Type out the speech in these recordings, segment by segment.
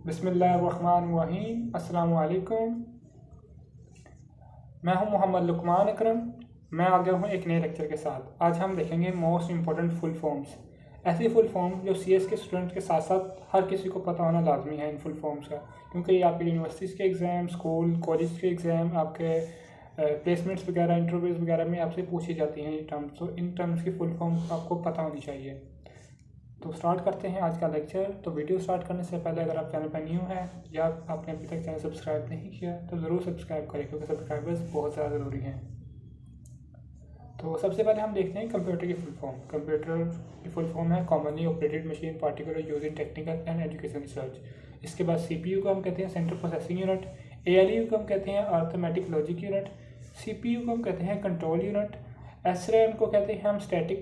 बिस्मिल्लाहिर्रहमानिर्रहीम। अस्सलामु अलैकुम। मैं हूं मोहम्मद लुकमान अकरम। मैं आ गया हूं एक नए लेक्चर के साथ। आज हम देखेंगे मोस्ट इम्पॉर्टेंट फुल फॉर्म्स, ऐसी फुल फॉर्म जो सीएस के स्टूडेंट के साथ साथ हर किसी को पता होना लाजमी है इन फुल फॉर्म्स का, क्योंकि ये आपके यूनिवर्सिटीज़ के एग्ज़ाम, स्कूल कॉलेज के एग्ज़ाम, आपके प्लेसमेंट्स वगैरह, इंटरव्यूज़ वगैरह में आपसे पूछी जाती हैं ये टर्म्स। तो इन टर्म्स की फुल फॉर्म आपको पता होनी चाहिए। तो स्टार्ट करते हैं आज का लेक्चर। तो वीडियो स्टार्ट करने से पहले अगर आप चैनल पर न्यू हैं या आपने अभी तक चैनल सब्सक्राइब नहीं किया तो ज़रूर सब्सक्राइब करें, क्योंकि सब्सक्राइबर्स बहुत ज़्यादा ज़रूरी हैं। तो सबसे पहले हम देखते हैं कंप्यूटर की फुल फॉर्म। कंप्यूटर की फुल फॉर्म है commonly operated machine particular use in technical and education research. इसके बाद सीपीयू को हम कहते हैं सेंट्रल प्रोसेसिंग यूनिट, एएलयू को हम कहते हैं अर्थमेटिक लॉजिक यूनिट, सीपीयू को हम कहते हैं कंट्रोल यूनिट, एसरैम को कहते हैं हम स्टैटिक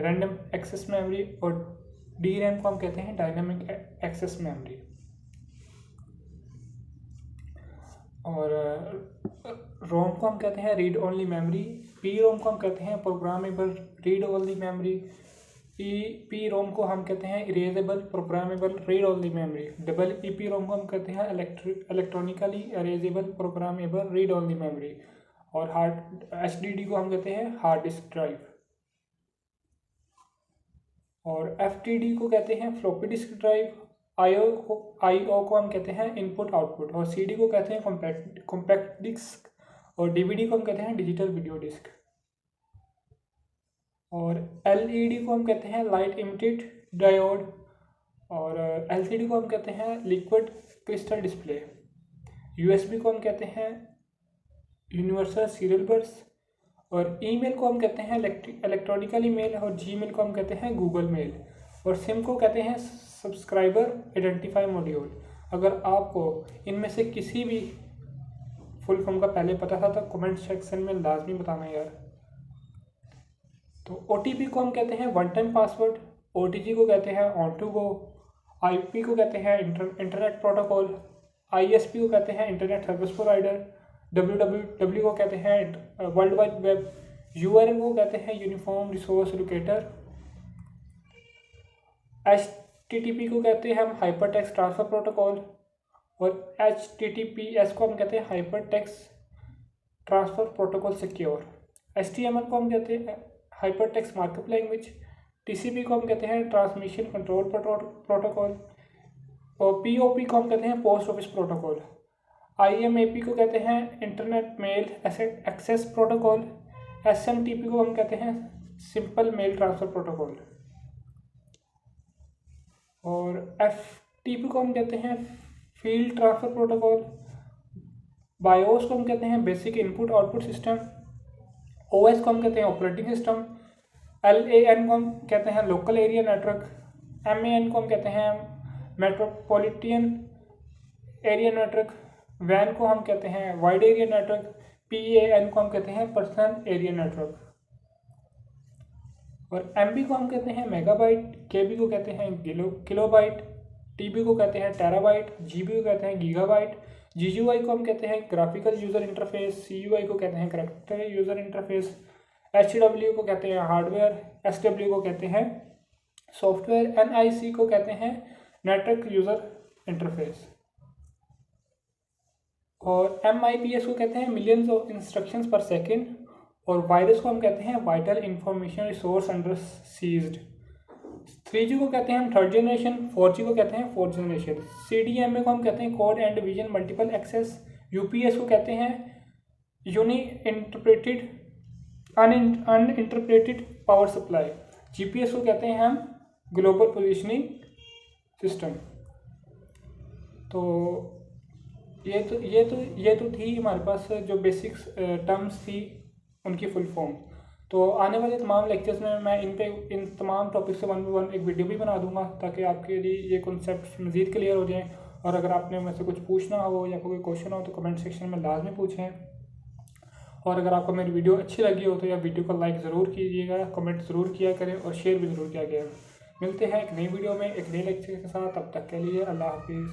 रैंडम एक्सेस मेमोरी, और डी रैम को हम कहते हैं डायनामिक एक्सेस मेमोरी। और रोम को हम कहते हैं read only memory, PROM को हम कहते हैं programmable read only memory, PROM को हम कहते हैं erasable programmable read only memory, double EP ROM को हम कहते हैं electronically erasable programmable read only memory, और हार्ड एचडीडी को हम कहते हैं हार्ड डिस्क ड्राइव, और एफटीडी को कहते हैं फ्लॉपी डिस्क ड्राइव, आईओ को हम कहते हैं इनपुट आउटपुट, और सीडी को कहते हैं कॉम्पैक्ट डिस्क, और डीवीडी को हम कहते हैं डिजिटल वीडियो डिस्क, और एलईडी को हम कहते हैं लाइट इमिटेड डायोड, और एलसीडी को हम कहते हैं लिक्विड क्रिस्टल डिस्प्ले, यूएसबी को हम कहते हैं यूनिवर्सल सीरियल बस, और ईमेल को हम कहते हैं इलेक्ट्रॉनिकल ईमेल, और जीमेल को हम कहते हैं गूगल मेल, और सिम को कहते हैं सब्सक्राइबर आइडेंटिफाई मॉड्यूल। अगर आपको इनमें से किसी भी फुल फॉर्म का पहले पता था तो कमेंट सेक्शन में लाजमी बताना यार। तो ओटीपी को हम कहते हैं वन टाइम पासवर्ड, ओटीजी को कहते हैं ऑन टू गो, आईपी को कहते हैं इंटरनेट प्रोटोकॉल, आईएसपी को कहते हैं इंटरनेट सर्विस प्रोवाइडर, www को कहते हैं वर्ल्ड वाइड वेब, यूआरएल को कहते हैं यूनिफॉर्म रिसोर्स लोकेटर, HTTP को कहते हैं हम हाइपर टेक्स्ट ट्रांसफर प्रोटोकॉल, और HTTPS को हम कहते हैं hyper text transfer protocol secure, HTML को हम कहते हैं hyper text markup language, TCP को हम कहते हैं ट्रांसमिशन कंट्रोल प्रोटोकॉल, और POP को हम कहते हैं पोस्ट ऑफिस प्रोटोकॉल, IMAP को कहते हैं internet mail access protocol, SMTP को हम कहते हैं सिंपल मेल ट्रांसफर प्रोटोकॉल, और FTP को हम कहते हैं फील्ड ट्रांसफर प्रोटोकॉल, बायोस को हम कहते हैं basic input output system, OS को हम कहते हैं ऑपरेटिंग सिस्टम, LAN को हम कहते हैं लोकल एरिया नेटवर्क, MAN को हम कहते हैं मेट्रोपॉलिटन एरिया नेटवर्क, WAN को हम कहते हैं वाइड एरिया नेटवर्क, PAN को हम कहते हैं पर्सनल एरिया नेटवर्क, और MB को हम कहते हैं मेगाबाइट, KB को कहते हैं किलोबाइट, TB को कहते हैं टेराबाइट, GB को कहते हैं गीगाबाइट, GUI को हम कहते हैं ग्राफिकल यूज़र इंटरफेस, CUI को कहते हैं कैरेक्टर यूज़र इंटरफेस, HW को कहते हैं हार्डवेयर, SW को कहते हैं सॉफ्टवेयर, NIC को कहते हैं नेटवर्क यूज़र इंटरफेस, और MIPS को कहते हैं millions of instructions per second, और वायरस को हम कहते हैं vital information resource under seized, 3G को कहते हैं हम थर्ड जनरेशन, 4G को कहते हैं फोर्थ जनरेशन, CDMA को हम कहते हैं code and division multiple access, UPS को कहते हैं uni interpreted uninterpreted power supply, GPS को कहते हैं हम ग्लोबल पोजिशनिंग सिस्टम। तो ये तो थी हमारे पास जो बेसिक्स टर्म्स थी उनकी फुल फॉर्म। तो आने वाले तमाम लेक्चर्स में मैं इन तमाम टॉपिक्स से 1 एक वीडियो भी बना दूंगा, ताकि आपके लिए ये कॉन्सेप्ट मज़ीद क्लियर हो जाएं। और अगर आपने मुझसे कुछ पूछना हो या कोई क्वेश्चन हो तो कमेंट सेक्शन में लाजमी पूछें। और अगर आपको मेरी वीडियो अच्छी लगी हो तो या वीडियो को लाइक ज़रूर कीजिएगा, कमेंट ज़रूर किया करें, और शेयर भी ज़रूर किया करें। मिलते हैं एक नई वीडियो में एक नए लेक्चर के साथ। तब तक के लिए अल्लाह हाफिज़।